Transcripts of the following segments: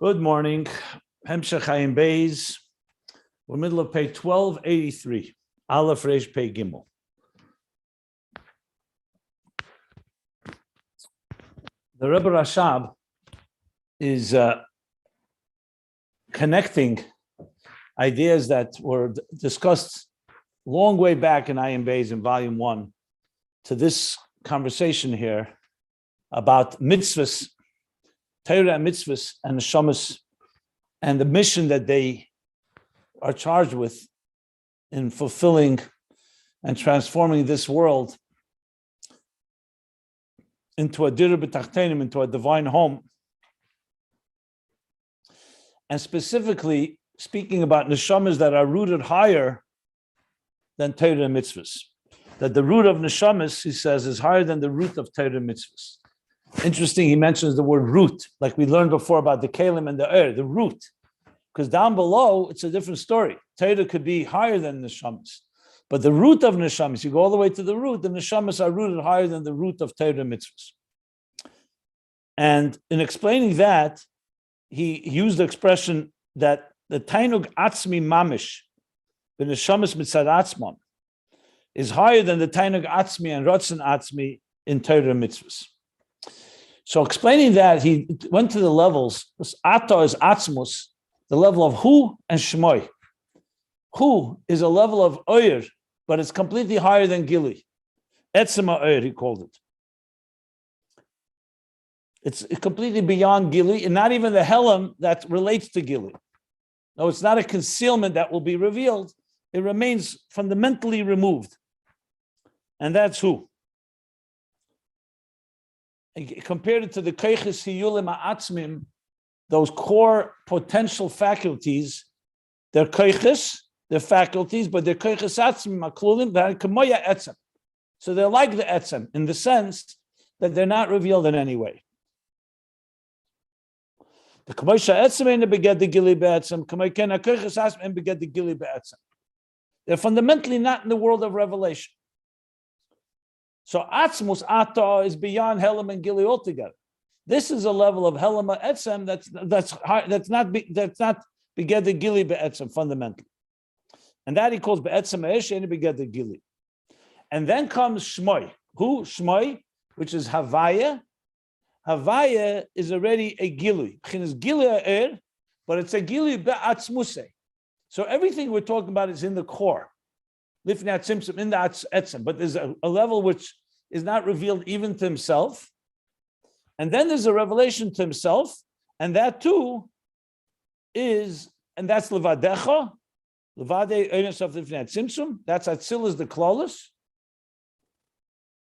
Good morning. Hemshech Ayin Beis. We're middle of page 1283. Aleph Reish Pei Gimel. The Rebbe Rashab is connecting ideas that were discussed long way back in Ayin Beis in volume 1 to this conversation here about mitzvahs, Torah and mitzvahs and the shamas and the mission that they are charged with in fulfilling and transforming this world into a dir b'tachtenim, into a divine home. And specifically speaking about neshamas that are rooted higher than Torah and mitzvahs. That the root of neshamas, he says, is higher than the root of Torah and mitzvahs. Interesting, he mentions the word root, like we learned before about the kalim and the the root. Because down below, it's a different story. Torah could be higher than neshamas. But the root of neshamas, you go all the way to the root, the neshamas are rooted higher than the root of Torah and mitzvahs. And in explaining that, he used the expression that the tainug atzmi mamish, the neshamas mitzad atzmam, is higher than the tainug atzmi and rotzen atzmi in Torah and mitzvahs. So explaining that, he went to the levels. Ata is atzmus, the level of hu and shmoy. Hu is a level of oyer, but it's completely higher than Gilui. Etzema oyer, he called it. It's completely beyond Gilui, and not even the helam that relates to Gilui. No, it's not a concealment that will be revealed. It remains fundamentally removed. And that's who. He compared it to the keiches hiyulim ha'atzmim, those core potential faculties. They're keiches, they're faculties, but they're keiches atzmim aklulim v'kamoya etzem. So they're like the etzem in the sense that they're not revealed in any way. The kamoya etzem ain't beged the gili be'etzem. Kamoya ken keiches atzmim ain't beged the gili be'etzem. They're fundamentally not in the world of revelation. So Atzmus Ata is beyond Helam and Gilui altogether. This is a level of Helam Etzem that's not beged the Gilui be'etzem fundamentally, and that he calls be'etzem Eish and beged the Gilui. And then comes Shmoy. Who Shmoy, which is Havaya. Havaya is already a Gilui. It's Gilui but it's a Gilui be'atzmuse. So everything we're talking about is in the core. Lifnat Simsim in the etzem, but there's a level which is not revealed even to himself. And then there's a revelation to himself, and that too is, and that's Levadecha, Levade Eines of Lifnat Simsum, that's Atzilus the Klolus.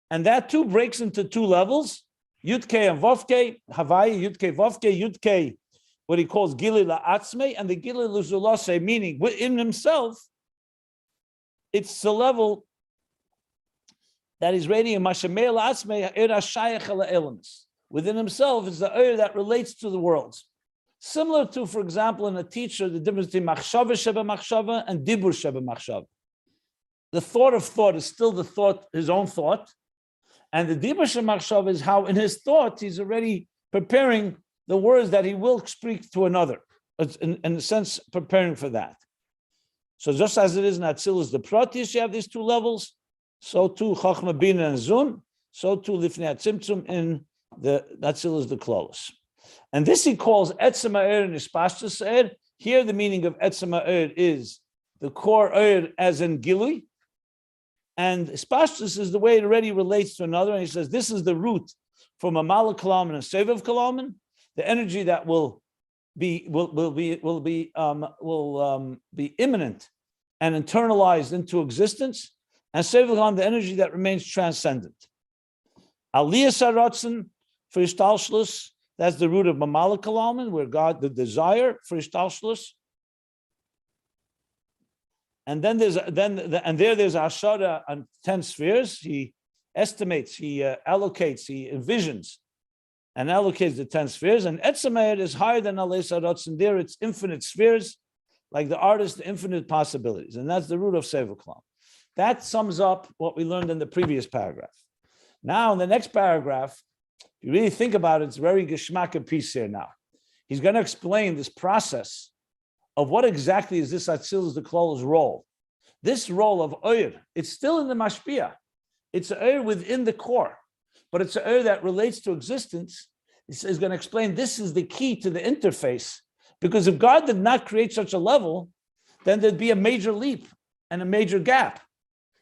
And that too breaks into two levels, Yudke and Vovke, Havaya, Yudke, Vovke, Yudke, what he calls Gili La'atzme, and the Gili Luzulase, meaning within himself, it's the level that is radiant. Within himself is the air that relates to the worlds. Similar to, for example, in a teacher, the difference between machshava sheba machshava and dibur sheba machshava. The thought of thought is still the thought, his own thought. And the dibur sheba machshava is how in his thought he's already preparing the words that he will speak to another. It's in a sense, preparing for that. So just as it is in Atzilus the Proteus, you have these two levels, so too Chochma Bina and Zun, so too Lifnei Tzimtzum in the Atzilus the Klolus. And this he calls Etzem Ha'er and Ispashtus Ha'er. Here the meaning of Etzem Ha'er is the core Ha'er as in Gilui, and Ispashtus is the way it already relates to another, and he says this is the root from a Malach Kalaman and a Sevav Kalaman, the energy that will be imminent and internalized into existence, and Sevilhan, the energy that remains transcendent. Aliyah Saratzen for Ishtalshlus, that's the root of Mamala Kalaman, where God, the desire for Ishtalshlus. And then there's Ashara and 10 spheres. He estimates, he allocates, he envisions and allocates the 10 spheres, and Etzemayet is higher than Alei Saratzen. There it's infinite spheres, like the artist, the infinite possibilities, and that's the root of Sevel Kalam. That sums up what we learned in the previous paragraph. Now, in the next paragraph, if you really think about it, it's very geschmack piece here now. he's going to explain this process of what exactly is this Atzilus the Klol's role. This role of Oyer, it's still in the Mashpia. It's an Oyer within the core, but it's an Oyer that relates to existence. He's going to explain this is the key to the interface, because if God did not create such a level, then there'd be a major leap and a major gap.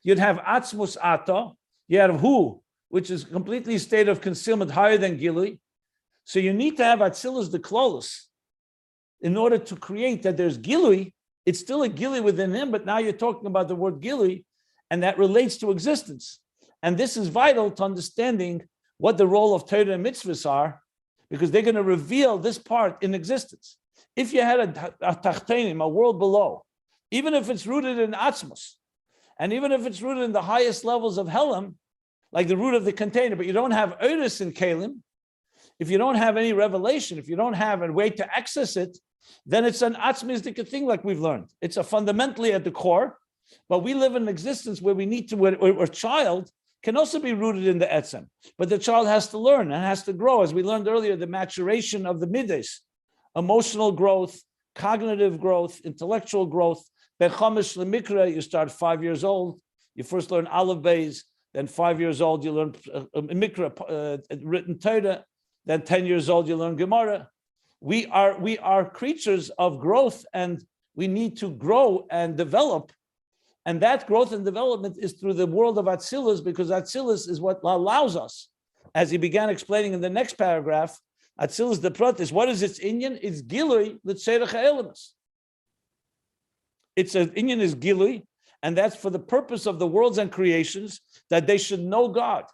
You'd have Atzmus Ata, you have Hu, which is completely a state of concealment higher than Gilui. So you need to have Atzilus the Klolos in order to create that there's Gilui. It's still a Gilui within him, but now you're talking about the word Gilui, and that relates to existence. And this is vital to understanding what the role of Torah and mitzvahs are, because they're going to reveal this part in existence. If you had a Tachtenim, a world below, even if it's rooted in Atzmos, and even if it's rooted in the highest levels of Helam, like the root of the container, but you don't have Oris in Kalim, if you don't have any revelation, if you don't have a way to access it, then it's an atzmistic thing like we've learned. It's a fundamentally at the core, but we live in an existence where we need to, where a child can also be rooted in the etzem, but the child has to learn and has to grow. As we learned earlier, the maturation of the middays, emotional growth, cognitive growth, intellectual growth. Bechomish lemikra, you start 5 years old, you first learn Ayin Beis, then 5 years old, you learn mikra, written Torah, then 10 years old, you learn Gemara. We are creatures of growth, and we need to grow and develop. And that growth and development is through the world of Atzilus, because Atzilus is what allows us, as he began explaining in the next paragraph, Atzilus the Pratis, what is its inyan? It's Gilui, l'tzerech ha'elemus. Its inyan is Gilui, and that's for the purpose of the worlds and creations, that they should know God.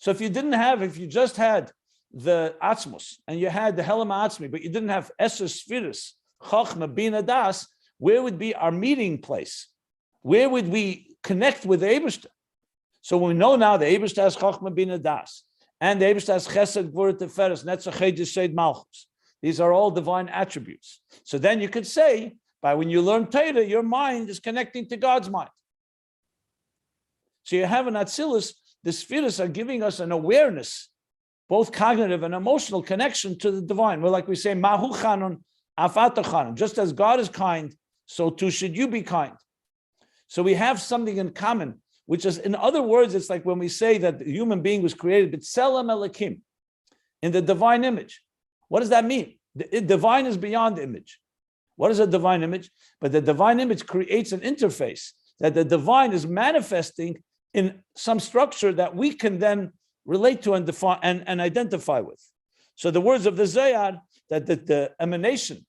So if you just had the Atzmos, and you had the Helam Atzmi, but you didn't have Eser Spheres, Chachma, Bina, Das, where would be our meeting place? Where would we connect with the Eibishter? So we know now the Eibishter has Chachma, Bina, Das, and the Eibishter has Chesed, Gvura, Teferes, Netzach, Chedus, Shed, Malchus. These are all divine attributes. So then you could say, by when you learn Torah, your mind is connecting to God's mind. So you have an Atzilus, the spheres are giving us an awareness, both cognitive and emotional connection to the divine. Well, like we say, Mahu Chanun, Afata Chanun. Just as God is kind, so too should you be kind. So we have something in common, which is, in other words, it's like when we say that the human being was created, B'Tselem Elokim, in the divine image. What does that mean? The divine is beyond image. What is a divine image? But the divine image creates an interface that the divine is manifesting in some structure that we can then relate to and define and identify with. So the words of the Zayar, that the emanation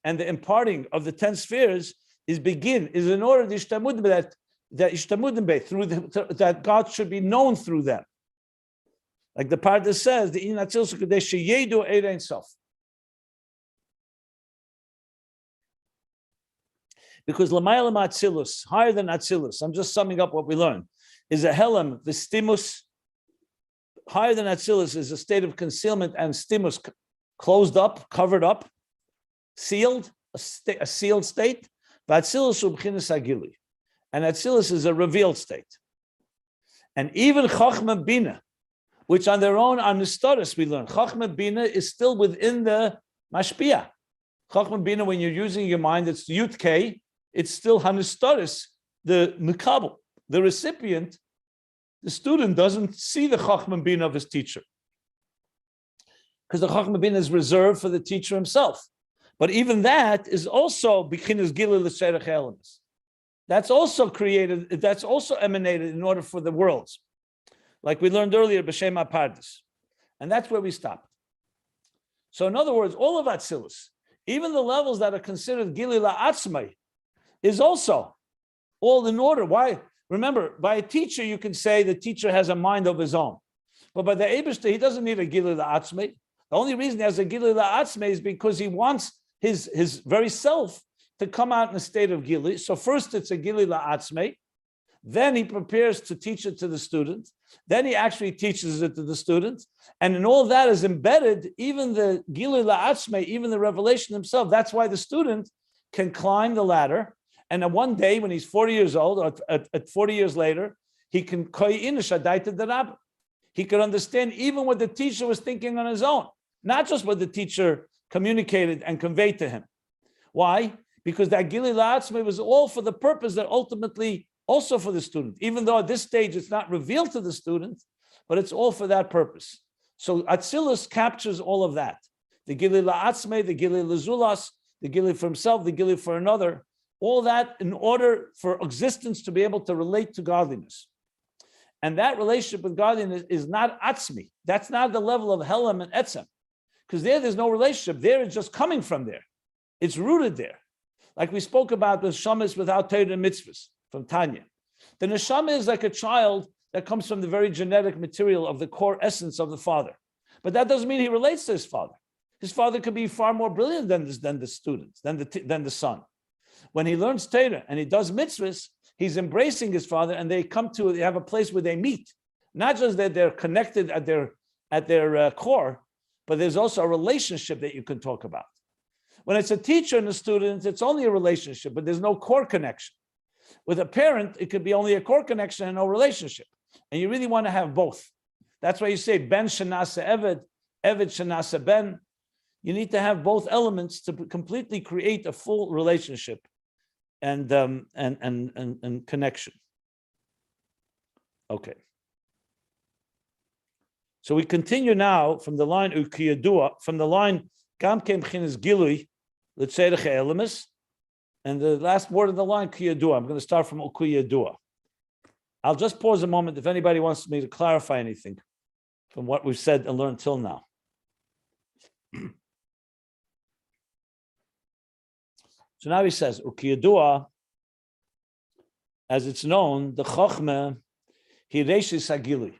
and the imparting of the 10 spheres is in order to that God should be known through them. Like the Pardes says, the Inatzilus Kadesh Yedu Erein Sof. Because Lamaylam Atzilus, higher than Atzilus, I'm just summing up what we learned, is a Helam, the stimus. Higher than Atzilus is a state of concealment and stimus, closed up, covered up, sealed, a sealed state. Atzilus ubchinas agili, and Atzilus is a revealed state. And even Chachma Bina, which on their own are Nistoris, we learn. Chachma Bina is still within the Mashpia. Chachma Bina, when you're using your mind, it's Yud K, it's still Hanistoris, the Mekabel, the recipient. The student doesn't see the Chachma Bina of his teacher, because the Chachma Bina is reserved for the teacher himself. But even that is also B'chinas Gilui l'Tzerech ha'elemus. That's also created, that's also emanated in order for the worlds. Like we learned earlier, B'Shem HaPardes. And that's where we stopped. So in other words, all of Atzilus, even the levels that are considered Gilui la'atzmai, is also all in order. Why? Remember, by a teacher, you can say the teacher has a mind of his own. But by the Eibishter, he doesn't need a Gilui la'atzmai. The only reason he has a Gilui la'atzmai is because he wants his very self to come out in a state of Gilui. So first it's a Gilui la'atzmai, then he prepares to teach it to the student, then he actually teaches it to the student, and in all that is embedded even the Gilui la'atzmai, even the revelation himself. That's why the student can climb the ladder, and then one day when he's 40 years old, or at 40 years later, he can koyin shadaita derab. He can understand even what the teacher was thinking on his own, not just what the teacher communicated and conveyed to him. Why? Because that Gilui La'atzmei was all for the purpose that ultimately also for the student, even though at this stage it's not revealed to the student, but it's all for that purpose. So Atzilus captures all of that. The Gilui La'atzmei, the Gilui L'zulas, the Gilui for himself, the Gilui for another, all that in order for existence to be able to relate to godliness. And that relationship with godliness is not atzmi. That's not the level of helam and etzem. Because there's no relationship. There it's just coming from there. It's rooted there. Like we spoke about with shamas without Torah and mitzvahs from Tanya. The neshama is like a child that comes from the very genetic material of the core essence of the father. But that doesn't mean he relates to his father. His father could be far more brilliant than the student, than the son. When he learns Torah and he does mitzvahs, he's embracing his father, and they have a place where they meet. Not just that they're connected at their core, but there's also a relationship that you can talk about. When it's a teacher and a student, it's only a relationship, but there's no core connection. With a parent, it could be only a core connection and no relationship. And you really want to have both. That's why you say ben shenasa eved, eved shenasa ben. You need to have both elements to completely create a full relationship and connection. Okay. So we continue now from the line ukiyadua, from the line gam kem chinas gilui, l'tzerech elemis, and the last word of the line kiyadua. I'm going to start from ukiyadua. I'll just pause a moment if anybody wants me to clarify anything from what we've said and learned till now. So now he says, ukiyadua, as it's known, the chokhmah, hireshis hagilui.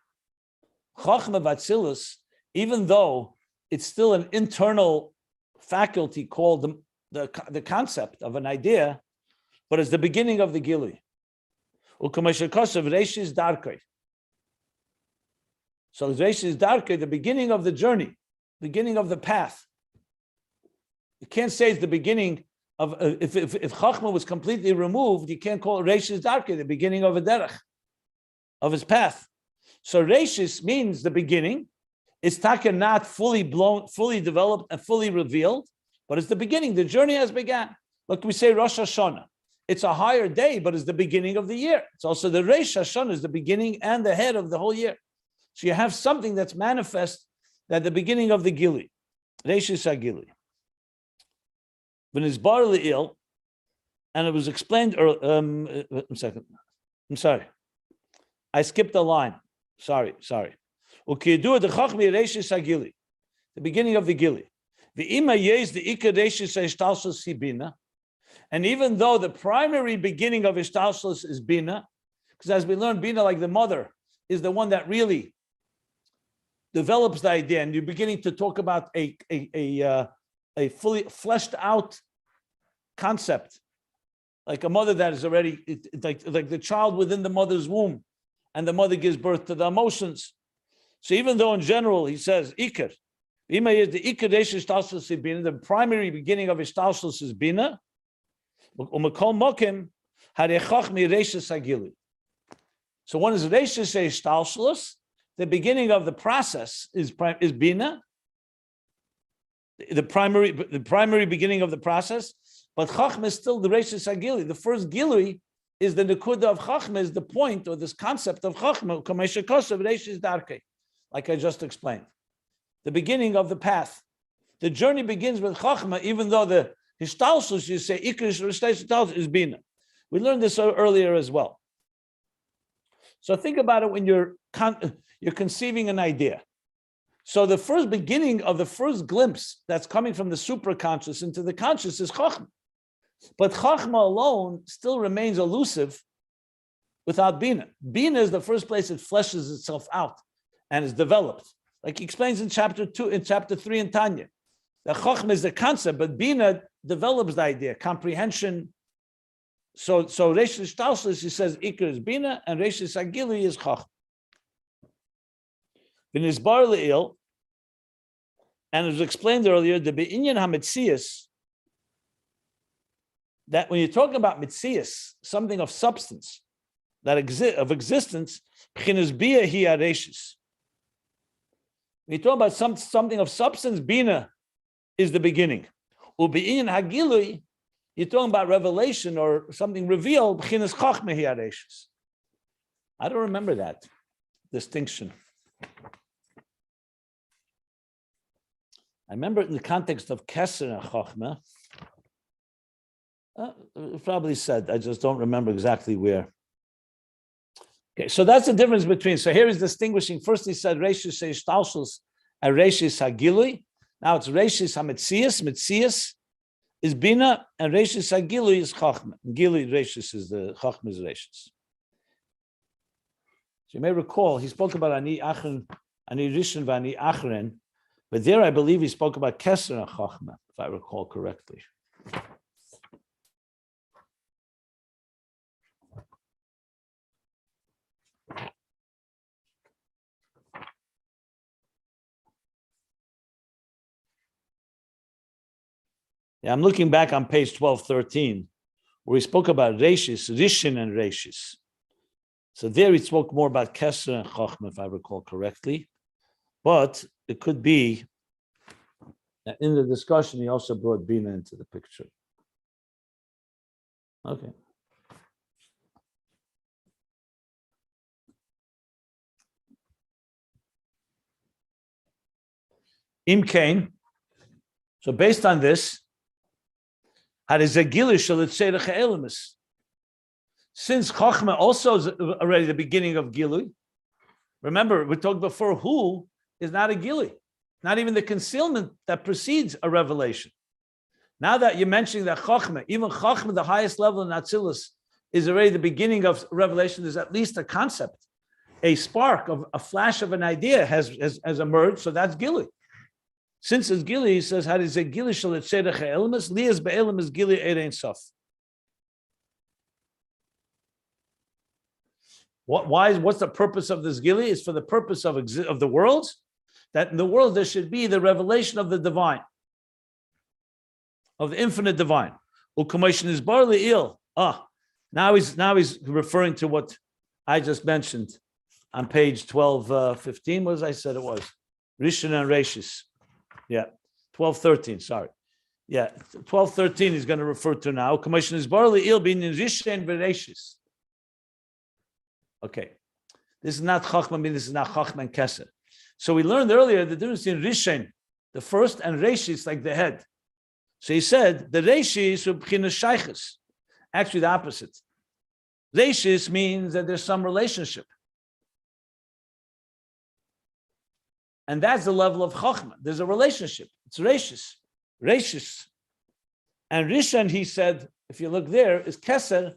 Chokhmah vatzilus, even though it's still an internal faculty called the concept of an idea, but it's the beginning of the Gilui. Ukamashakasav reshis darkei. So reshis darkei, the beginning of the journey, beginning of the path. You can't say it's the beginning of, if Chachma was completely removed, you can't call it Reshis Darkei, the beginning of a derech, of his path. So Reshis means the beginning. It's taka not fully blown, fully developed, and fully revealed, but it's the beginning. The journey has begun. Like we say Rosh Hashanah. It's a higher day, but it's the beginning of the year. It's also the Rosh Hashanah is the beginning and the head of the whole year. So you have something that's manifest at the beginning of the Gilui. Reshis HaGilui. When it's bar le'il, and it was explained earlier, I'm sorry. I skipped a line. Sorry. Ukidu the chachmi reshis hagili, the beginning of the Gilui. The ima yes the ikar reshis hashtalshus bina, and even though the primary beginning of hashtalshus is bina, because as we learned, bina, like the mother, is the one that really develops the idea, and you're beginning to talk about a fully fleshed out concept, like a mother that is already like the child within the mother's womb, and the mother gives birth to the emotions. So even though in general he says ikar, ima is the ikar reshis bina, the primary beginning of ishtalshus is bina. Umakol mokim harechachmi reshis hagilui. So one is reshis ishtalshus. The beginning of the process is bina. The primary beginning of the process, but Chachma is still the Reshis HaGilui. The first Gilui is the Nekuda of Chachma, is the point or this concept of Chachma, Kameshakosov Reshis Darkei, like I just explained. The beginning of the path. The journey begins with Chachma, even though the Hishtalshus, you say, Ikrish Hishtalshus is Bina. We learned this earlier as well. So think about it when you're conceiving an idea. So the first beginning of the first glimpse that's coming from the supraconscious into the conscious is Chachma. But Chachma alone still remains elusive without Bina. Bina is the first place it fleshes itself out and is developed. Like he explains in chapter 3 in Tanya. The Chachma is the concept, but Bina develops the idea, comprehension. So Reshis Talshus, he says, Iker is Bina, and Reshis Hagilui is Chachma. V'nizbar le'il, and it was explained earlier, the be'inyan ha-mitzias, that when you're talking about mitzias, something of substance, that of existence, b'chinas bia hi ha-reshis. When you talk about something of substance, bina is the beginning. U'be'in hagilui, you're talking about revelation or something revealed. B'chinas chachma hi hareishis. I don't remember that distinction. I remember it in the context of Keser and Chachma. Probably said, I just don't remember exactly where. Okay, so that's the difference between, so here is distinguishing. First he said, Reishis Shtalshus and Reishis Hagilui. Now it's Reishis HaMetzias. Metzias is Bina, and Reishis Hagilui is Chachma. Gilui Reishis is the Chachma is Reishis. So you may recall, he spoke about Ani Achren, Ani Rishon, V'Ani Achren, but there I believe he spoke about Keser and Chachma, if I recall correctly. Yeah, I'm looking back on page 1213, where he spoke about Reishis, Rishon and Reishis. So there he spoke more about Keser and Chachma, if I recall correctly. But it could be that in the discussion, he also brought Bina into the picture. Okay. Im Kain. So based on this, since Chachma also is already the beginning of Gilui, remember, we talked before, who is not a Gilui, not even the concealment that precedes a revelation. Now that you're mentioning that Chachma, even Chachma, the highest level in Atzilus, is already the beginning of revelation, there's at least a concept, a spark of a flash of an idea has emerged, so that's Gilui. Since it's Gilui, he says, "How does it Gilui shall it say the Elmas? Lias be'elam is Gilui Erein Sof." What's the purpose of this Gilui? It's for the purpose of the worlds. That in the world there should be the revelation of the divine, of the infinite divine. U'kamoshin is barley il. Now he's referring to what I just mentioned on page 1215. What as I said it was Rishon and Reishis. Yeah, 1213, sorry. Yeah, 1213 he's going to refer to now. Commission is barley il bin Rishon v'Reishis. Okay. This is not Chachma, this is not Chachma and Keser. So we learned earlier the difference in Rishon, the first, and Reishis, like the head. So he said the Reishis are b'chinas shaychus. Actually, the opposite. Reishis means that there's some relationship. And that's the level of Chachma. There's a relationship. It's Reishis. Reishis. And Rishon, he said, if you look there, is Keser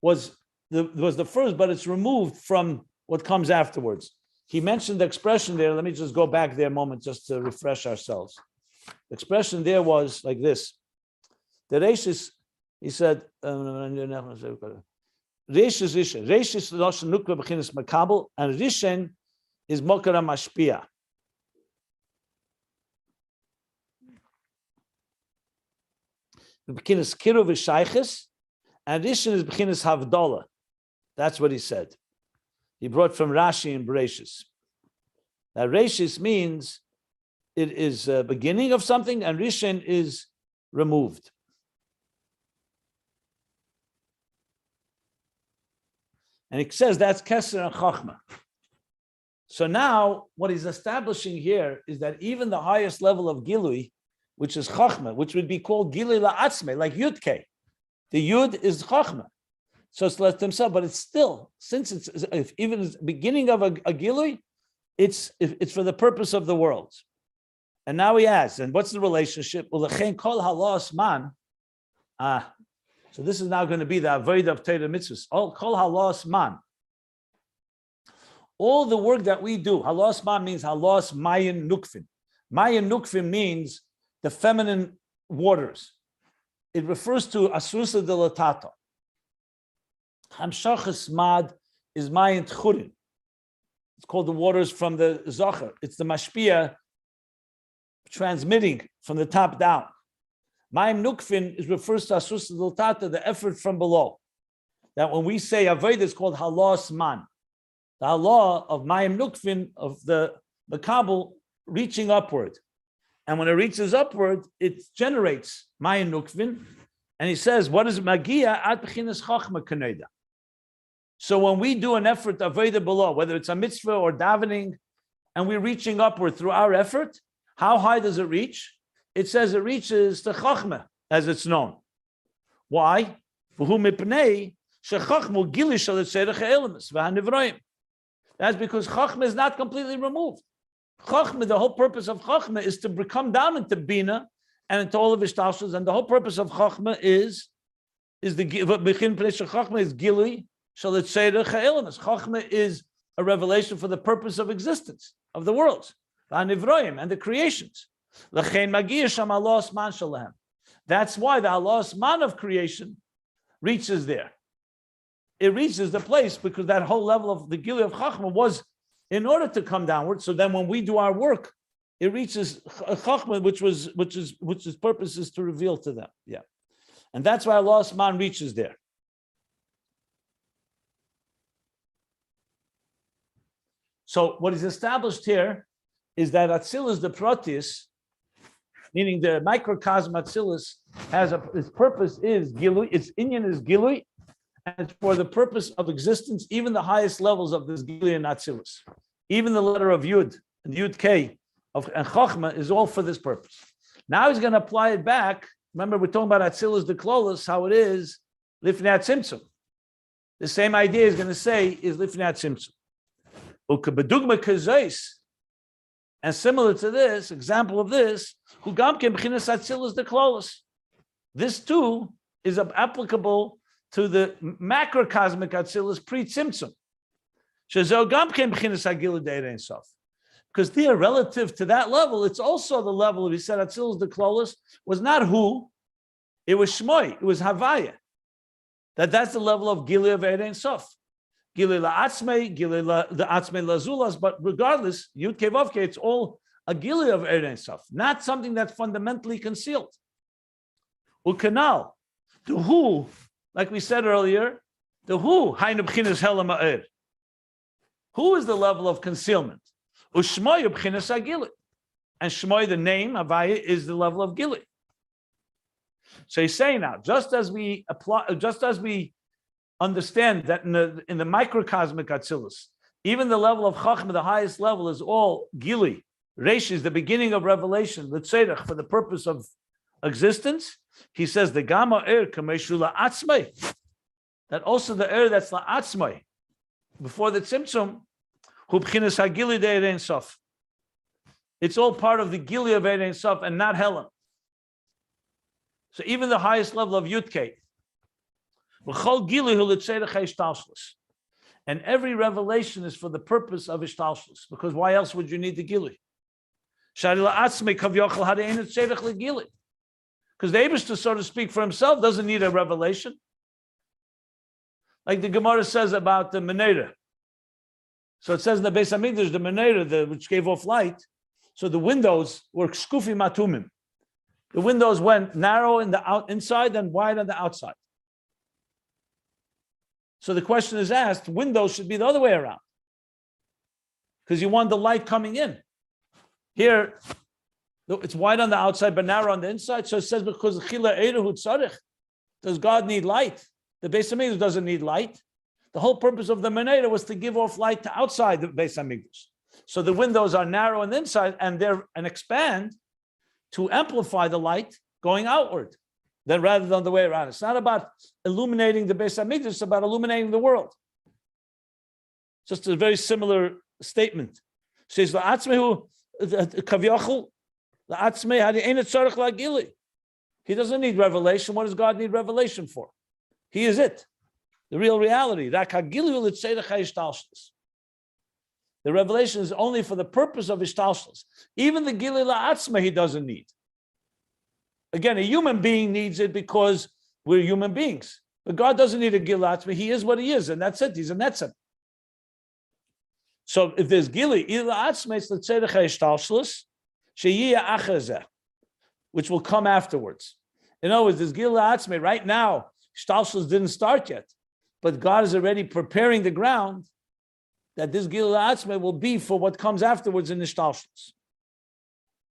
was the first, but it's removed from what comes afterwards. He mentioned the expression there. Let me just go back there a moment just to refresh ourselves. The expression there was like this. The Reishis, he said, Reishis Rishon. Reishis Loshen Nukva B'chinas Makabel, and Rishon is Mokara Mashpia. B'chinas Kiru v'Shaychus, and Rishon is B'chinas Havdalah. That's what he said. He brought from Rashi and Bereshis. Now, Reishis means it is a beginning of something, and Rishon is removed. And it says that's Keser and Chachma. So now, what he's establishing here is that even the highest level of Gilui, which is Chachma, which would be called Gilui La'atzme, like Yud Kei. The Yud is Chachma. So it's left himself, but it's still, since it's even the beginning of a Gilui, it's for the purpose of the world. And now he asks, and what's the relationship? Well, kol halos man. So this is now going to be the Avoda of Torah mitzvahs. Kol halos man. All the work that we do, halos man means halos mayin nukfin. Mayin nukfin means the feminine waters. It refers to asusa delatata. Hamshachas mad is mayin tchurin. It's called the waters from the Zachar. It's the mashpia transmitting from the top down. Mayim nukfin refers to asusa delatata, the effort from below. That when we say avodah, it's called halos man. The halah of mayim nukfin, of the Kabul reaching upward. And when it reaches upward, it generates Mayan Nukvin. And he says, what is Magia? Ad Bechinas Chachma Kaneda. So when we do an effort of Avoda below, whether it's a mitzvah or davening, and we're reaching upward through our effort, how high does it reach? It says it reaches to Chachma, as it's known. Why? That's because Chachma is not completely removed. Chachma, the whole purpose of Chachma is to come down into Bina and into all of his tashas, and the whole purpose of Chachma is the Chachma is Gilui. Chachma is a revelation for the purpose of existence, of the worlds, and the creations. That's why the Allah's man of creation reaches there. It reaches the place because that whole level of the Gilui of Chachma was in order to come downward. So then when we do our work, it reaches Chachma, which its purpose is to reveal to them. Yeah. And that's why Allah's man reaches there. So what is established here is that Atzilus, the Proteus, meaning the microcosm Atzilus, its purpose is Gilui, its inyan is Gilui, and it's for the purpose of existence, even the highest levels of this Gilui and Atzilus. Even the letter of Yud and Yud K and Chachma is all for this purpose. Now he's going to apply it back. Remember, we're talking about Atzilus the Klolos, how it is Lifnei Tzimtzum. The same idea he's going to say is Lifnei Tzimtzum. And similar to this, example of this, this too is applicable to the macrocosmic Atzilus pre-Tzimtzum. Because there, relative to that level, it's also the level of, he said, Atzilus the Klolos was not who, it was Shmoi, it was Havaya. That's the level of Gilui of Ein Sof. Gilui la'atzmei, Gilui the atzmei lazulas, but regardless, Yud Kei Vav Kei, it's all a Gilui of Ein Sof, not something that's fundamentally concealed. Ukanal, the who, like we said earlier, the who, Hainu B'chinas Hela Ma'er. Who is the level of concealment? Ushmoy B'chinas HaGilui. And Shmoy, the name, Havaya, is the level of Gilui. So he's saying now, just as we understand that in the microcosmic Atzilus, even the level of Chachma, the highest level, is all Gilui. Reish is the beginning of revelation, the tzedach, for the purpose of existence. He says the Gama Er Kameshu La'atzmei, that also the Er that's La'atzmei, before the Tzimtzum, Hu B'chinas HaGilui de Ein Sof. It's all part of the Gilui of Ein Sof and not Helen. So even the highest level of Yudkei, and every revelation is for the purpose of Ishtalshlus, because why else would you need the Gilui? Because the Eibishter, so to speak, for himself doesn't need a revelation. Like the Gemara says about the Menorah. So it says in the Beis Hamikdash, the Menorah, which gave off light, so the windows were skufi matumim. The windows went narrow in the inside and wide on the outside. So the question is asked, windows should be the other way around, because you want the light coming in. Here, it's wide on the outside, but narrow on the inside. So it says, because does God need light? The Beis Hamikdash doesn't need light. The whole purpose of the Menorah was to give off light to outside the Beis Hamikdash. So the windows are narrow on the inside and expand to amplify the light going outward, then rather than the way around. It's not about illuminating the Beis Hamikdash, it's about illuminating the world. Just a very similar statement. It says, he doesn't need revelation. What does God need revelation for? He is it, the real reality. The revelation is only for the purpose of Ishtalshlus. Even the Gilui La'atzma he doesn't need. Again, a human being needs it because we're human beings. But God doesn't need a Gilui La'atzma. He is what he is, and that's it. He's a netzem. So if there's Gilui La'atzma, it's the Tzedach HaIshtalshlus, Sheyiyah Achazeh, which will come afterwards. In other words, there's Gilui La'atzma. Right now, Ishtalshlus didn't start yet, but God is already preparing the ground that this Gilui La'atzma will be for what comes afterwards in Ishtalshlus.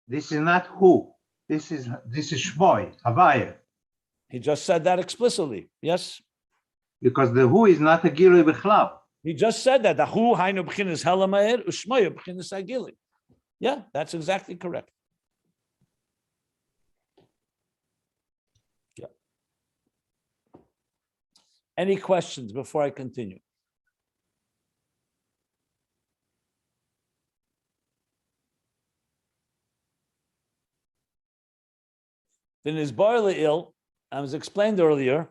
This is not who. This is shmoy, havaya. He just said that explicitly. Yes. Because the who is not a gilui b'chlal. He just said that. The hu hainu b'chinas helamair u'shmoy b'chinas agili. Yeah, that's exactly correct. Yeah. Any questions before I continue? In his barley ill, as explained earlier,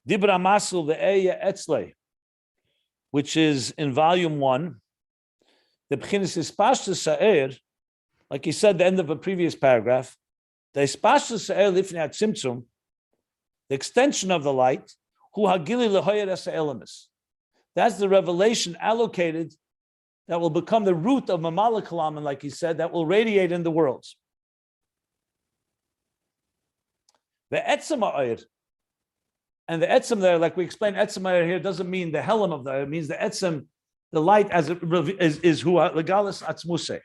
Dibra Masul ve'eya etzle, which is in volume 1, the B'chinas Ispashtus Sa'er, like he said, the end of a previous paragraph, the Ispashtus Sa'er lifnei tzimtzum, the extension of the light, hu hagili lehoyer es ha'elemis. That's the revelation allocated that will become the root of Mamala Kalam, and like he said, that will radiate in the worlds. The etzem ha'oyer, and the etzem there, like we explained, etzem ha'oyer here doesn't mean the helam of the oyer, it means the etzem, the light as it is who legalis atzmuse,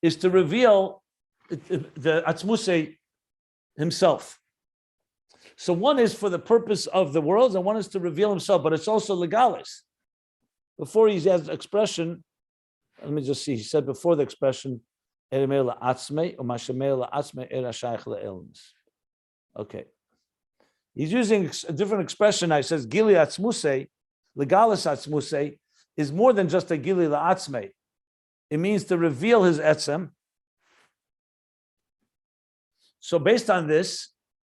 is to reveal the atzmuse himself. So one is for the purpose of the worlds, and one is to reveal himself, but it's also legalis. Before he has the expression, let me just see, he said before the expression, okay. He's using a different expression. I says Gili Atzmuse, Legalis Atzmuse, is more than just a Gili La'atzme. It means to reveal his etzem. So based on this,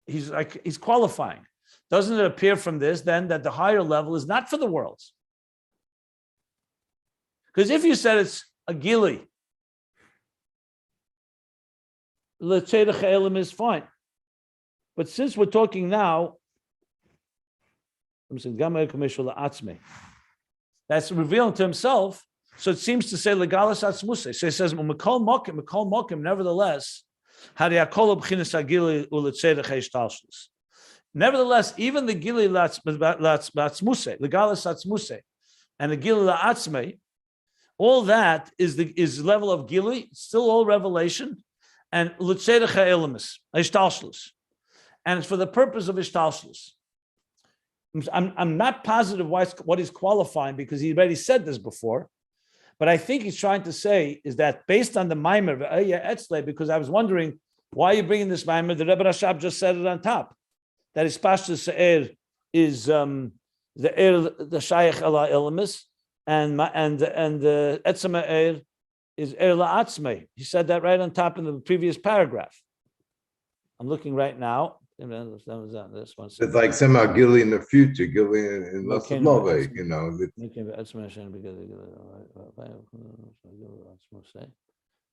he's qualifying. Doesn't it appear from this then that the higher level is not for the worlds? Because if you said it's a Gili, L'tzedach ha'elim is fine. But since we're talking now, that's revealing to himself, so it seems to say legalis atzmuse. So it says, Mekol mokim, nevertheless, nevertheless, even the gili latzmuse, legalis atzmuse, and the gili la'atzme, all that is level of gili, still all revelation, and l'tzedach ha'elemis, ishtalshlus, and it's for the purpose of ishtalshlus. I'm not positive what he's qualifying because he already said this before, but I think he's trying to say is that based on the Maimer ve'eya etzle, because I was wondering why are you bringing this Maimer? The Rebbe Rashab just said it on top that his pashtus se'er is the shayach ela elemis, and the etzem e'er is er la'atzmei. He said that right on top in the previous paragraph. I'm looking right now. This one. It's like somehow Gilui in the future, Gilui in Lasavlove, you know.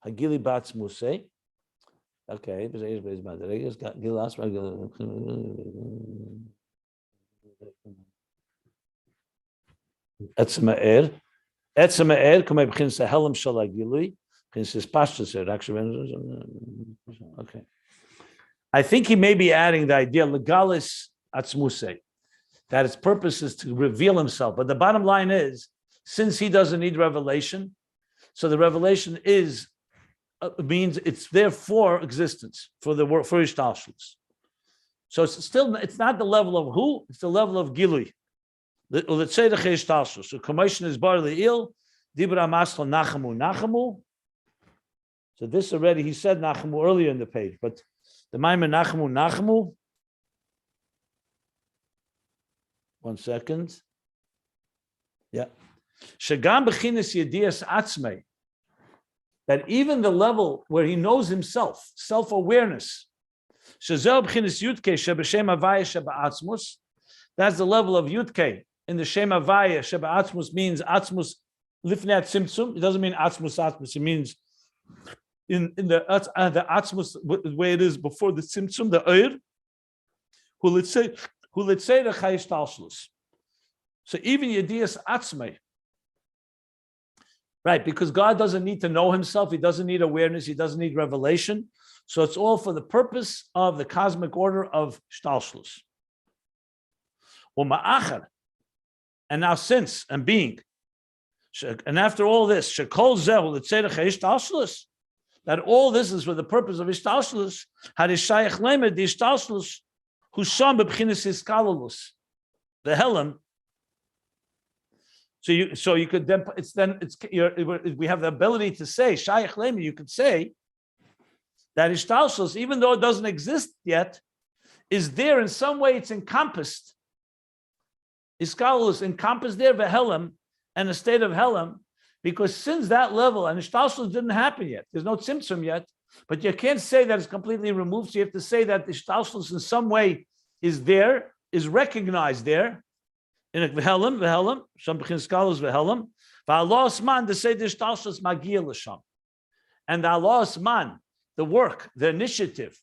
Hagili batzmuse. Okay. Etzema er. Etzema er, come begins to helam shala Gilui. Begins to pashtus okay. I think he may be adding the idea legalis atzmuse, that its purpose is to reveal himself. But the bottom line is, since he doesn't need revelation, so the revelation is means it's there for existence, for the work, for ishtalshlus. So it's not the level of who, it's the level of Gilui. Let's say the ishtalshlus. So commotion is bar le'il, dibra masla nachamu. So this already he said nachamu earlier in the page, but the Maimer Nachamu. 1 second. Yeah. Shagam b'chinas yedias atzmei. That even the level where he knows himself, self-awareness. Shazel b'chinas yudke sheb'shem avaya sheba'atzmus. That's the level of yudke in the shem avaya sheba'atzmus means atzmus lifnei tzimtzum. It doesn't mean atzmus. It means in the atzmus, the way it is before the tzimtzum, the oir, who let's say the chayish talshlus. So even yedias atzmei, right? Because God doesn't need to know himself, he doesn't need awareness, he doesn't need revelation. So it's all for the purpose of the cosmic order of shtalshlus. And now since and being And after all this, shekol zehu l'tzedach ha'ishtalshlus, that all this is for the purpose of ishtalshlus, hadishayach lemed the ishtalshlus, husham b'bchinas iskalulus, the helam. So you could then we have the ability to say shayach lemed. You could say that ishtalshlus, even though it doesn't exist yet, is there in some way. It's encompassed. Iskalulus encompassed there v'helam, and a state of helam, because since that level, and ishtalshlus didn't happen yet, there's no tzimtzum yet, but you can't say that it's completely removed, so you have to say that the ishtalshlus in some way is there, is recognized there, in a v'helam, some b'chin iskalulus v'helam, v'Allah Osman, to say the ishtalshlus magia l'sham. And the Allah Osman, the work, the initiative,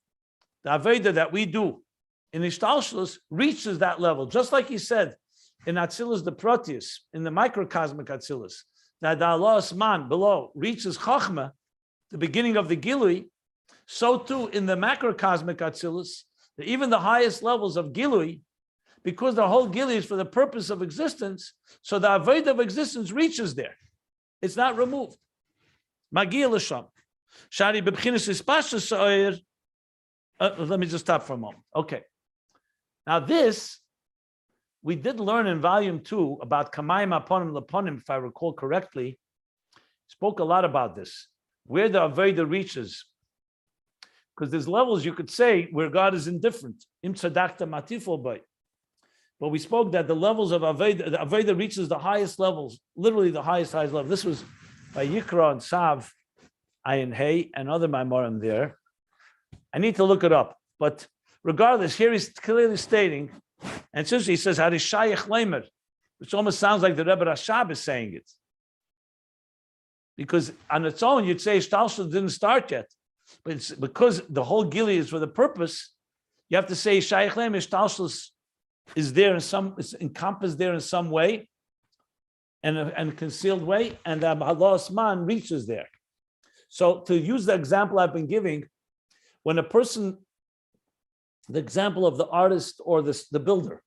the Avoda that we do in ishtalshlus reaches that level, just like he said, in Atzilus the Proteus, in the microcosmic Atzilus, that the Allah Osman below reaches Chachma, the beginning of the Gilui, so too in the macrocosmic Atzilus, that even the highest levels of Gilui, because the whole Gilui is for the purpose of existence, so the Avodah of existence reaches there. It's not removed. Magia l'sham. Shari b'bchinas ispashus so'er. Let me just stop for a moment. Okay. Now this, we did learn in volume 2 about Kamayim Aponim Laponim, if I recall correctly. Spoke a lot about this, where the Avodah reaches. Because there's levels you could say where God is indifferent. Im tzadakta matifol bay. But we spoke that the levels of Avodah, the Avodah reaches the highest levels, literally the highest level. This was by Yikra and Sav, Ayin Hey, and other Maimorim there. I need to look it up. But regardless, here he's clearly stating, and since he says, Harishayach Lemer, which almost sounds like the Rebbe Rashab is saying it. Because on its own, you'd say Ishtalshlus didn't start yet. But it's because the whole Gili is for the purpose, you have to say Shayach Lemer, Ishtalshlus is there in some, it's encompassed there in some way, and a concealed way, and the Allah Osman reaches there. So to use the example I've been giving, when a person, the example of the artist or the builder.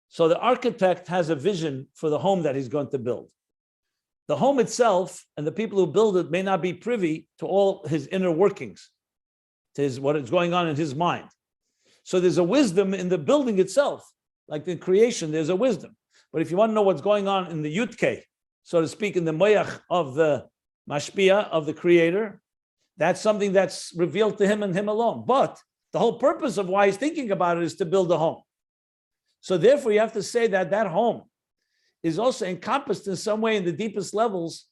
So the architect has a vision for the home that he's going to build. The home itself and the people who build it may not be privy to all his inner workings, to what is going on in his mind. So there's a wisdom in the building itself, like in creation, there's a wisdom. But if you want to know what's going on in the Yudke, so to speak, in the Moyach of the Mashpia, of the creator, that's something that's revealed to him and him alone. But the whole purpose of why he's thinking about it is to build a home. So therefore, you have to say that that home is also encompassed in some way in the deepest levels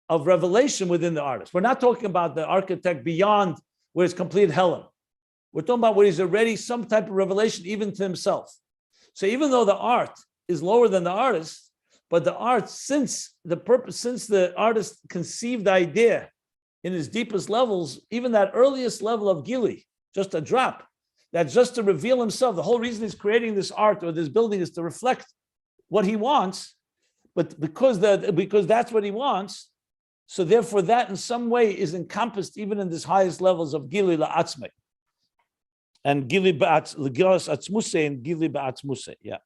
of revelation within the artist. We're not talking about the architect beyond where it's complete helam. We're talking about where he's already some type of revelation even to himself. So even though the art is lower than the artist, but the art, since the artist conceived the idea in his deepest levels, even that earliest level of Gili, just a drop, that's just to reveal himself. The whole reason he's creating this art or this building is to reflect what he wants, but because that's what he wants, so therefore that in some way is encompassed even in this highest levels of Gili la'atzmei. And Gili ba'atzmusei and Gili ba'atzmusei, yeah.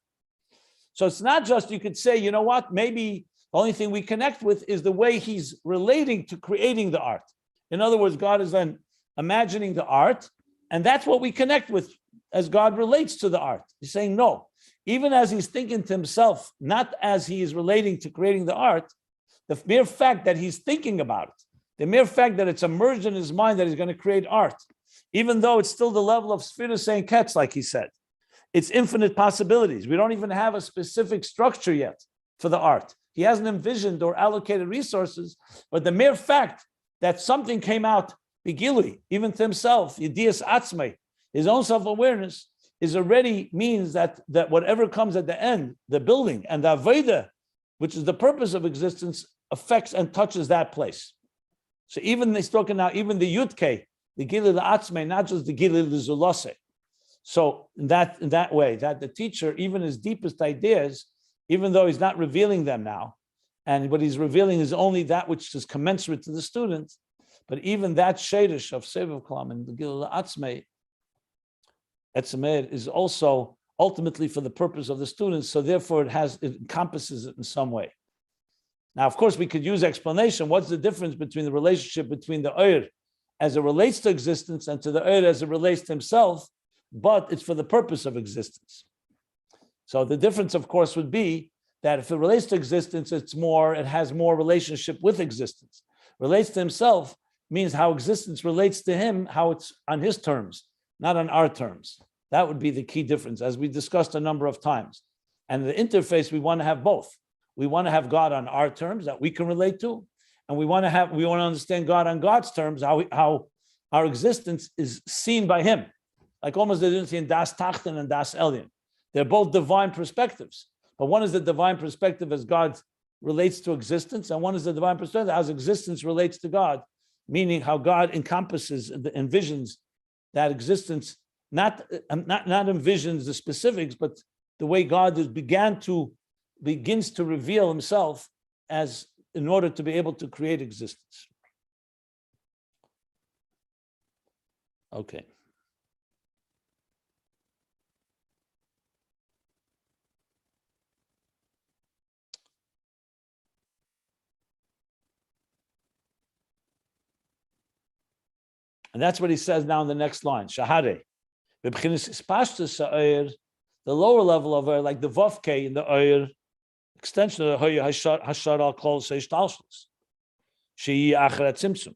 So it's not just, you could say, you know what, maybe the only thing we connect with is the way he's relating to creating the art. In other words, God is then imagining the art, and that's what we connect with as God relates to the art. He's saying, no, even as he's thinking to himself, not as he is relating to creating the art, the mere fact that he's thinking about it, the mere fact that it's emerged in his mind that he's going to create art, even though it's still the level of Sfira saying Ketz, like he said, it's infinite possibilities. We don't even have a specific structure yet for the art. He hasn't envisioned or allocated resources, but the mere fact that something came out, Gilui, even to himself, Yedias Atzmei, his own self-awareness, is already means that whatever comes at the end, the building and the Avoda, which is the purpose of existence, affects and touches that place. So even he's talking now, even the Yudke, the Gilui Atzmei, not just the Gilui Zulase. So in that way, that the teacher, even his deepest ideas, even though he's not revealing them now, and what he's revealing is only that which is commensurate to the student, but even that shadish of Sevav Kalam and the Gilui Atzmei, Etzemer, is also ultimately for the purpose of the students, so therefore it encompasses it in some way. Now, of course, we could use explanation. What's the difference between the relationship between the Oyer as it relates to existence and to the Oyer as it relates to himself? But it's for the purpose of existence. So the difference, of course, would be that if it relates to existence, it has more relationship with existence. Relates to himself means how existence relates to him, how it's on his terms, not on our terms. That would be the key difference, as we discussed a number of times. And the interface, we want to have both. We want to have God on our terms that we can relate to, and we want to understand God on God's terms, how our existence is seen by him. Like almost the difference in Das Tachten and Das Elyon. They're both divine perspectives, but one is the divine perspective as God relates to existence, and one is the divine perspective as existence relates to God, meaning how God encompasses, envisions that existence, not envisions the specifics, but the way God begins to reveal himself as in order to be able to create existence. Okay. And that's what he says now in the next line. Shahare. The lower level of Oyer, like the Vovke in the Oyer, extension of the Oyer Hashar al Kol Seishtalshus. Shei Achrat Tzimtzum.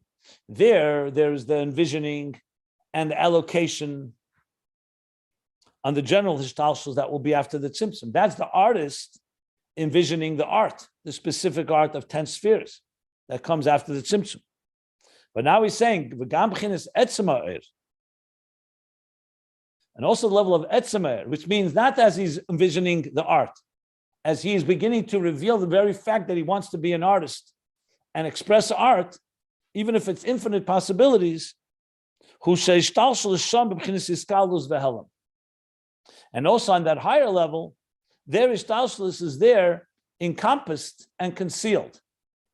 There's the envisioning and the allocation on the general Hishtalshus that will be after the Tzimtzum. That's the artist envisioning the art, the specific art of 10 spheres that comes after the Tzimtzum. But now he's saying, and also the level of Etzema, which means not as he's envisioning the art, as he is beginning to reveal the very fact that he wants to be an artist and express art, even if it's infinite possibilities, and also on that higher level, their Ishtalshalis is there, encompassed and concealed.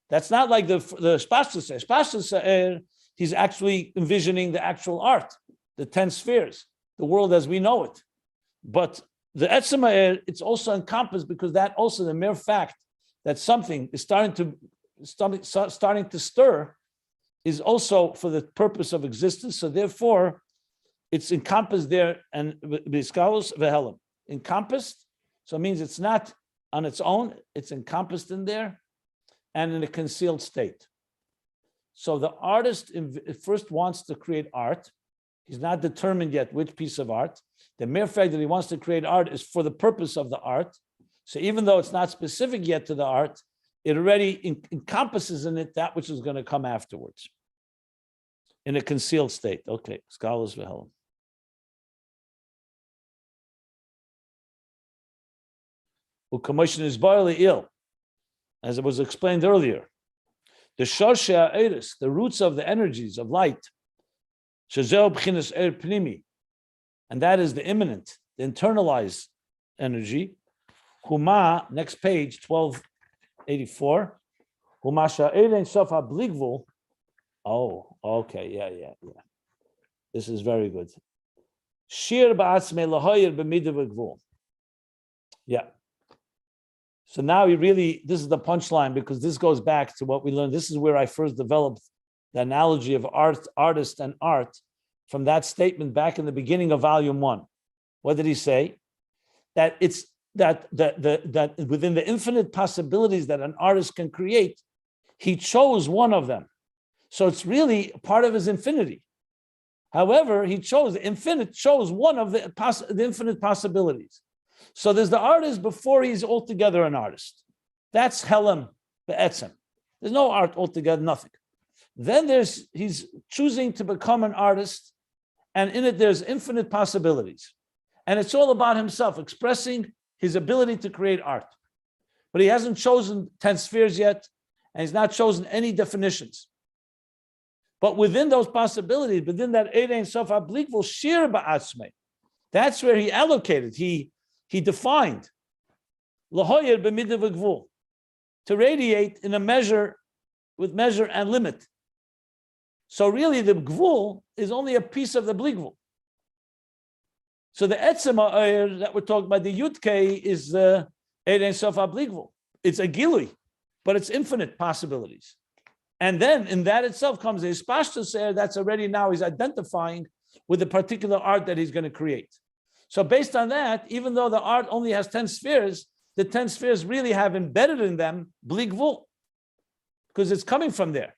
That's not like the Spashtus. Spashtus, he's actually envisioning the actual art, the 10 spheres, the world as we know it. But the Etzema, it's also encompassed because that also the mere fact that something is starting to stir is also for the purpose of existence. So therefore, it's encompassed there and Biskalos Vehelim. Encompassed, so it means it's not on its own, it's encompassed in there and in a concealed state. So the artist first wants to create art. He's not determined yet which piece of art. The mere fact that he wants to create art is for the purpose of the art. So even though it's not specific yet to the art, it already encompasses in it that which is going to come afterwards in a concealed state. Okay, scholars for Helen. U'kamoshn is barely ill, as it was explained earlier. The shorsha eris, the roots of the energies of light, shazel b'chinas er pnimi, and that is the immanent, the internalized energy. Huma, next page, 1284. Huma sha'erein sof habligvul. Oh, okay, yeah. This is very good. Shir ba'atzmei lahoyer b'midah v'gvul. Yeah. So now this is the punchline, because this goes back to what we learned. This is where I first developed the analogy of artist and art from that statement back in the beginning of volume 1. What did he say? That it's that within the infinite possibilities that an artist can create, he chose one of them. So it's really part of his infinity. However, the infinite chose one of the infinite possibilities. So there's the artist before he's altogether an artist. That's Helam Be'etzem. There's no art altogether, nothing. Then he's choosing to become an artist, and in it there's infinite possibilities. And it's all about himself, expressing his ability to create art. But he hasn't chosen 10 spheres yet, and he's not chosen any definitions. But within those possibilities, within that Erein Sof HaBlikvul Shir Ba'atzmei, that's where he allocated, he defined Lahoyer B'midah V'gvul, to radiate in a measure, with measure and limit. So really the Gvul is only a piece of the Blikvul. So the Etzema that we're talking about, the Yudke, is the Erein Sof HaBlikvul. It's a Gilui, but it's infinite possibilities. And then in that itself comes a spashtus that's already now he's identifying with the particular art that he's going to create. So based on that, even though the art only has 10 spheres, the 10 spheres really have embedded in them bli gvul, because it's coming from there.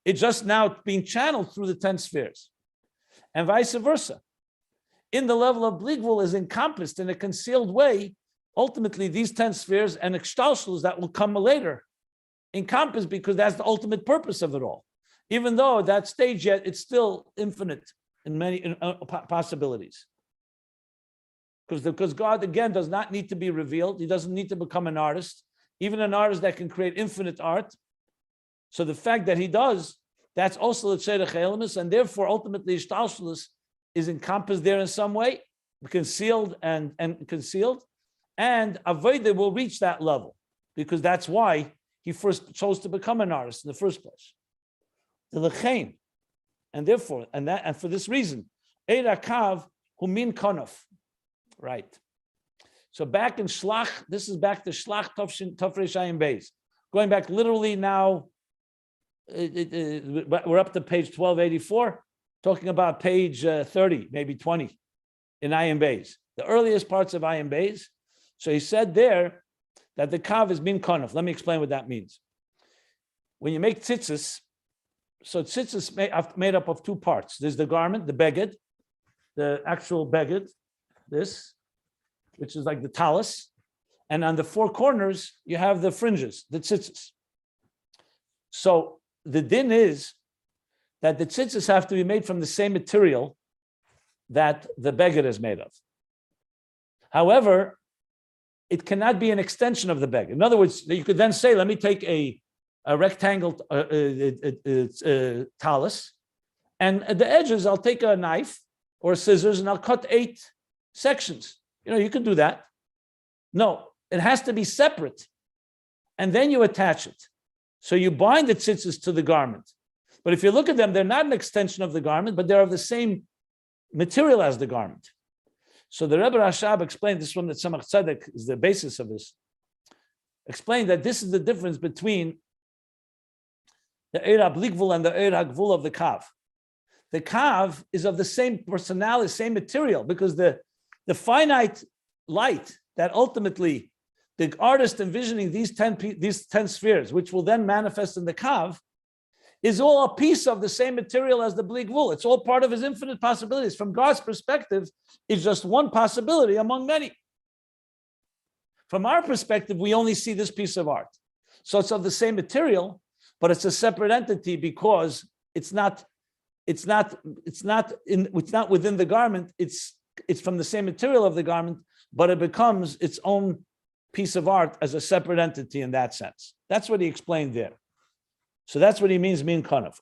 It's just now being channeled through the 10 spheres. And vice versa. In the level of bli gvul is encompassed in a concealed way, ultimately these 10 spheres and actualize that will come later, encompassed because that's the ultimate purpose of it all. Even though at that stage yet, it's still infinite in many possibilities. Because God, again, does not need to be revealed. He doesn't need to become an artist, even an artist that can create infinite art. So the fact that he does, that's also the tzedek elemus, and therefore ultimately ishtalshalos is encompassed there in some way, concealed and concealed, and Avoda will reach that level, because that's why he first chose to become an artist in the first place. The lechein, and therefore, and for this reason, eira kav humin konof, right? So back in Shlach, this is back to Shlach Tafresh Ayin Beis. Going back literally now, we're up to page 1284, talking about page 30, maybe 20 in Ayin Beis, the earliest parts of Ayin Beis. So he said there that the kav is min konof. Let me explain what that means. When you make tzitzis, so tzitzis made up of two parts. There's the garment, the beged, the actual beged, this, which is like the talus, and on the four corners you have the fringes, the tzitzis. So the din is that the tzitzis have to be made from the same material that the beged is made of. However, it cannot be an extension of the beged. In other words, you could then say, let me take a rectangle talus, and at the edges I'll take a knife or scissors and I'll cut 8 sections. You can do that. No, it has to be separate, and then you attach it. So you bind the tzitzis to the garment. But if you look at them, they're not an extension of the garment, but they're of the same material as the garment. So the Rebbe Rashab explained this, from the Tzemach Tzedek is the basis of this, explained that this is the difference between the Eira bli gvul and the Eira gvul of the Kav. The Kav is of the same personality, same material, because the finite light that ultimately the artist envisioning these 10 spheres, which will then manifest in the Kav, is all a piece of the same material as the bli gvul. It's all part of his infinite possibilities. From God's perspective, it's just one possibility among many. From our perspective, we only see this piece of art. So it's of the same material, but it's a separate entity because it's not within the garment. It's from the same material of the garment, but it becomes its own piece of art as a separate entity in that sense. That's what he explained there. So that's what he means, min kanaf.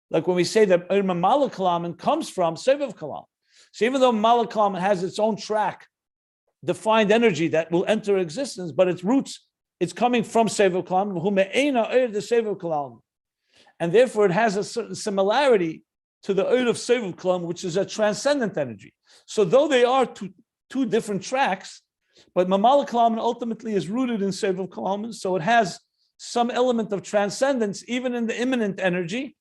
Like when we say that malakalaman comes from seviv kalam. So even though malakalaman has its own track, defined energy that will enter existence, but its roots, it's coming from seviv kalam. And therefore it has a certain similarity to the Eir of seviv kalam, which is a transcendent energy. So though they are two different tracks, but Mamal Kalaman ultimately is rooted in Seviv Kalaman, so it has some element of transcendence, even in the immanent energy,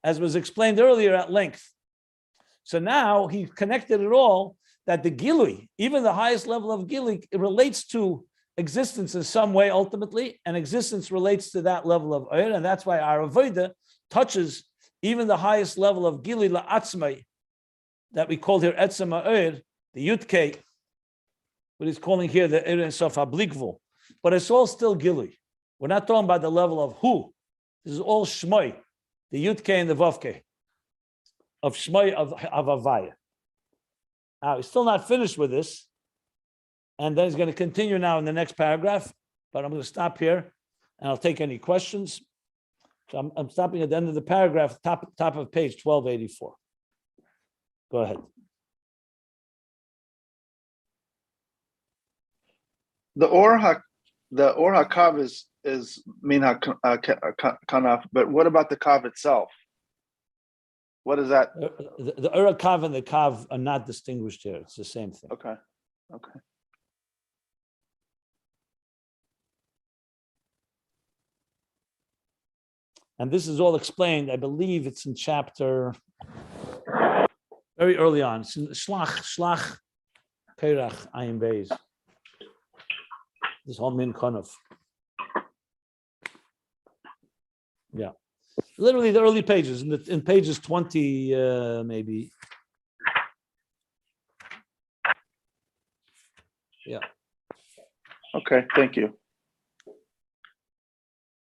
as was explained earlier at length. So now he connected it all, that the Gilui, even the highest level of Gilui, it relates to existence in some way ultimately, and existence relates to that level of Eir, and that's why our Avoda touches even the highest level of Gilui la'atzmai, that we call here Etzem Eir, the Yud-K, what he's calling here the Eir Sof bli gvul. But it's all still Gilui. We're not talking about the level of who. This is all Shmoi, the Yud-K and the Vav-K, of Shmoi of Havaya. Now, he's still not finished with this, and then he's going to continue now in the next paragraph, but I'm going to stop here, and I'll take any questions. So I'm stopping at the end of the paragraph, top of page 1284. Go ahead. The Or HaKav is min kanaf, but what about the Kav itself? What is that? The Urakav and the Kav are not distinguished here. It's the same thing. Okay. Okay. And this is all explained. I believe it's in chapter very early on. It's in Shlach Kerach Ayin Beis. This whole min kanaf. Yeah, literally the early pages in pages 20 maybe. Yeah. Okay. Thank you.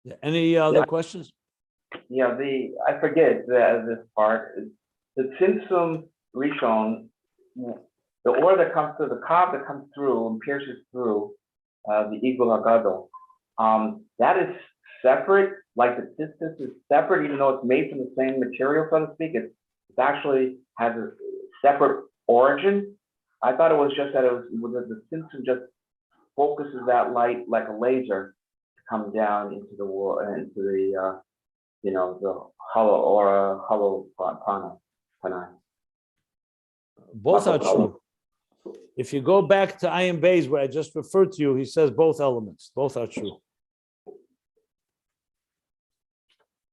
Yeah. Any other questions? Yeah, I forget this part. The Tzimtzum Rishon, the ore that comes through, the kav that comes through and pierces through the Igul Hagadol, that is separate, like the distance is separate, even though it's made from the same material, so to speak. It actually has a separate origin. I thought it was just that the Tzimtzum just focuses that light like a laser to come down into the wall, into the the hollow aura, hollow pana. Both are true. If you go back to Ayin Beis, where I just referred to you, he says both elements. Both are true.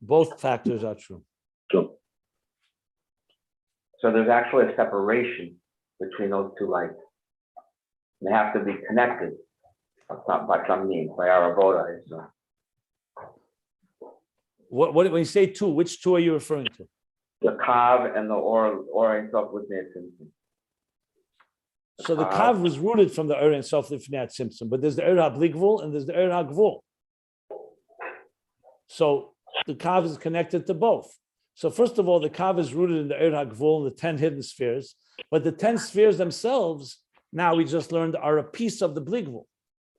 Both factors are true. So there's actually a separation between those two lights. They have to be connected by some means, by our Avoda. What when you say two, which two are you referring to? The kav and the or itself with the Simpson. So the kav was rooted from the Ur and Sof Lifnei Simpson, but there's the Ur HaBligvul and there's the Ur HaGvul. So the kav is connected to both. So first of all, the kav is rooted in the Ur HaGvul, the 10 hidden spheres, but the 10 spheres themselves, now we just learned, are a piece of the Bligvul.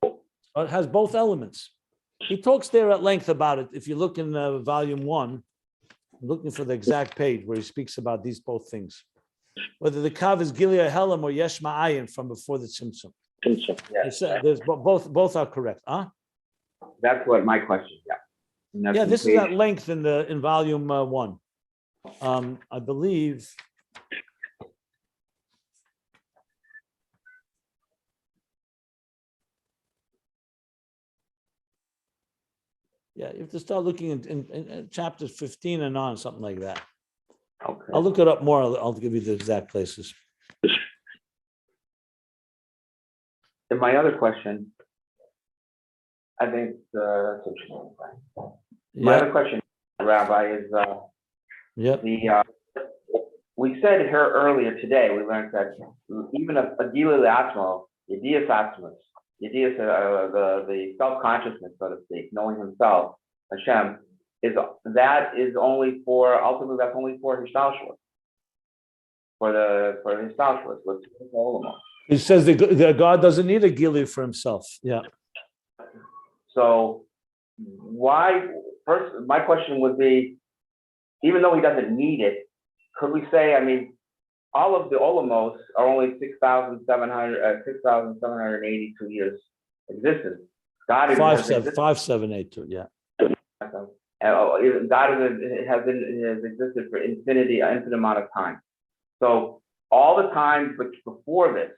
It has both elements. He talks there at length about it. If you look in volume 1, I'm looking for the exact page where he speaks about these both things. Whether the kav is Gilui Helam or Yesh Ma'ayin from before the Tzimtzum. Yeah, There's both are correct, huh? that's what my question. Yeah. Yeah, this is at length in volume 1. I believe. Yeah, you have to start looking in chapters 15 and on, something like that. Okay. I'll look it up more. I'll give you the exact places. And my other question, I think my other question, Rabbi, is we said here earlier today, we learned that even a Gilui Atmo, Yedias Atmos, Yedias, the self-consciousness, so to speak, knowing himself, Hashem, ultimately that's only for Hishtalshus, for Hishtalshus, with Olamot. He says the God doesn't need a Gilui for himself. Yeah. So first, my question would be, even though he doesn't need it, could we say, all of the Olamos are only 6,782 years existence. God is 5782, yeah. God has existed for infinite amount of time. So all the time before this,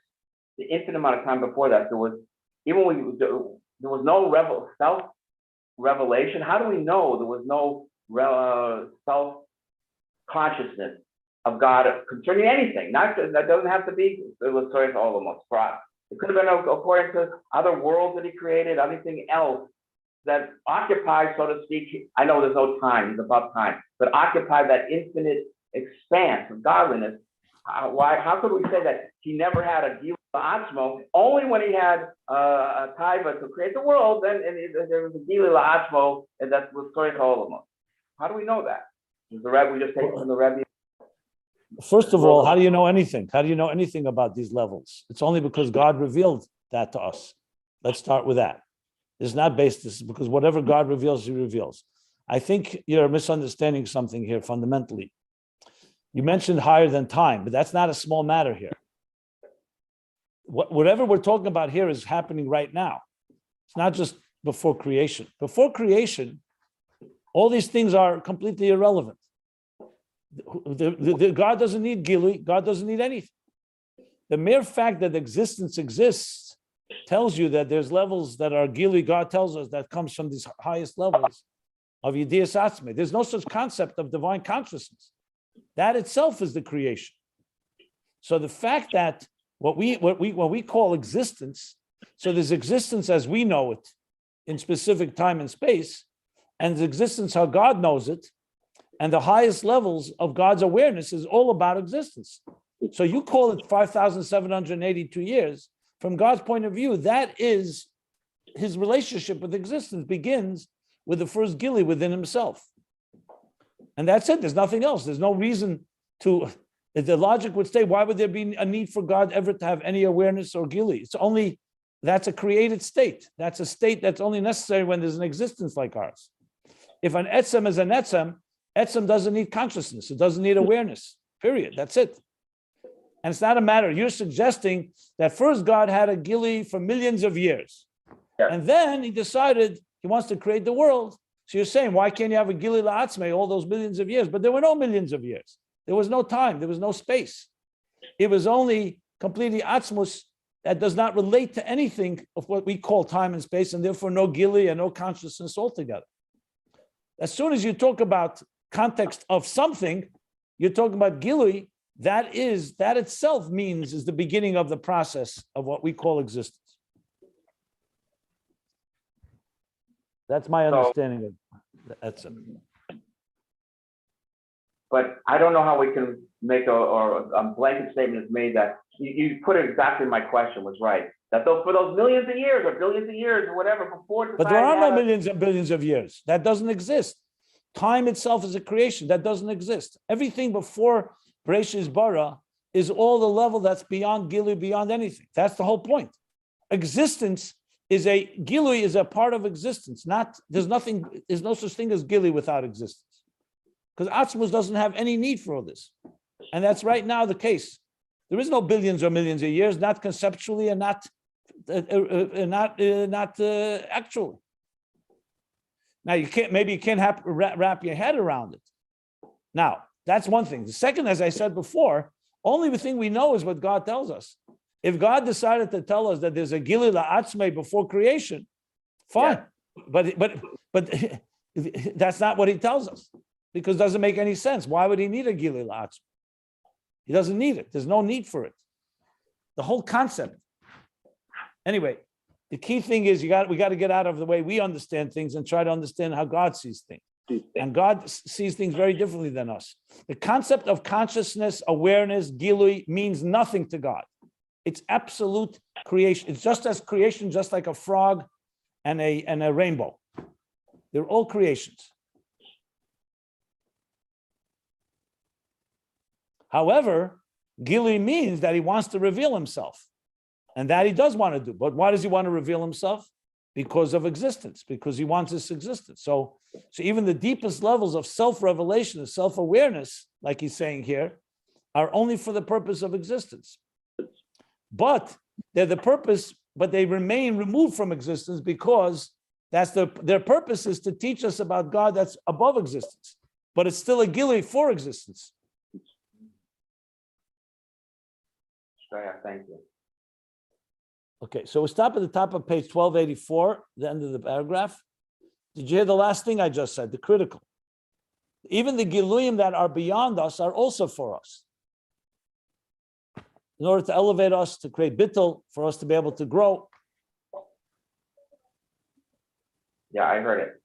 the infinite amount of time before that, there was no self-revelation. How do we know there was no self-consciousness of God concerning anything? That doesn't have to be the story of Olamos. It could have been according to other worlds that he created, anything else that occupies, so to speak. I know there's no time, he's above time, but occupy that infinite expanse of godliness. How could we say that he never had a Gilui La'atzmo? Only when he had a taiva to create the world, then there was a Gilui La'atzmo, and that's the story of Olamos. How do we know that? Is the Rabbi, we just take from the Rabbi? First of all, how do you know anything? How do you know anything about these levels? It's only because God revealed that to us. Let's start with that. It's not based, this is because whatever God reveals, he reveals. I think you're misunderstanding something here fundamentally. You mentioned higher than time, but that's not a small matter here. Whatever we're talking about here is happening right now. It's not just before creation. Before creation, all these things are completely irrelevant. God doesn't need Gilui. God doesn't need anything. The mere fact that existence exists tells you that there's levels that are Gilui. God tells us that comes from these highest levels of Yedias Atzmei. There's no such concept of divine consciousness. That itself is the creation. So the fact that what we call existence, so there's existence as we know it in specific time and space, and there's existence how God knows it, and the highest levels of God's awareness is all about existence. So you call it 5,782 years. From God's point of view, that is his relationship with existence begins with the first Gilui within himself. And that's it. There's nothing else. There's no reason to, the logic would say, why would there be a need for God ever to have any awareness or Gilui? It's only, that's a created state. That's a state that's only necessary when there's an existence like ours. If an etzem is an etzem doesn't need consciousness. It doesn't need awareness, period. That's it. And it's not a matter, you're suggesting that first God had a Gilui for millions of years. Yeah. And then he decided he wants to create the world. So you're saying, why can't you have a Gilui la'atzmei all those millions of years? But there were no millions of years. There was no time. There was no space. It was only completely atzmus that does not relate to anything of what we call time and space, and therefore no Gilui and no consciousness altogether. As soon as you talk about context of something, you're talking about Gilui, that itself means is the beginning of the process of what we call existence. That's my understanding of the etzem. But I don't know how we can make a blanket statement is made that you put it exactly my question was right. That for those millions of years or billions of years or whatever before. But there are no millions and billions of years. That doesn't exist. Time itself is a creation. That doesn't exist. Everything before Bereshis bara is all the level that's beyond Gilui, beyond anything. That's the whole point. Existence is Gilui is a part of existence. There's no such thing as Gilui without existence. Because Atzmus doesn't have any need for all this. And that's right now the case. There is no billions or millions of years, not conceptually and not actually. Now you can't wrap your head around it. Now, that's one thing. The second, as I said before, only the thing we know is what God tells us. If God decided to tell us that there's a Gilui la'atzmei before creation, fine. Yeah. But that's not what he tells us, because it doesn't make any sense. Why would he need a Gilui la'atzmei? He doesn't need it. There's no need for it. The whole concept. Anyway, the key thing is we got to get out of the way we understand things and try to understand how God sees things. And God sees things very differently than us. The concept of consciousness, awareness, Gilui means nothing to God. It's absolute creation. It's just as creation, just like a frog and a rainbow. They're all creations. However, Gilui means that he wants to reveal himself. And that he does want to do. But why does he want to reveal himself? Because of existence, because he wants this existence. So even the deepest levels of self-revelation and self-awareness, like he's saying here, are only for the purpose of existence. But they're the purpose, but they remain removed from existence because their purpose is to teach us about God that's above existence. But it's still a Gilui for existence. Thank you. Okay, so we'll stop at the top of page 1284, the end of the paragraph. Did you hear the last thing I just said, the critical? Even the Giluyim that are beyond us are also for us. In order to elevate us, to create bittul, for us to be able to grow. Yeah, I heard it.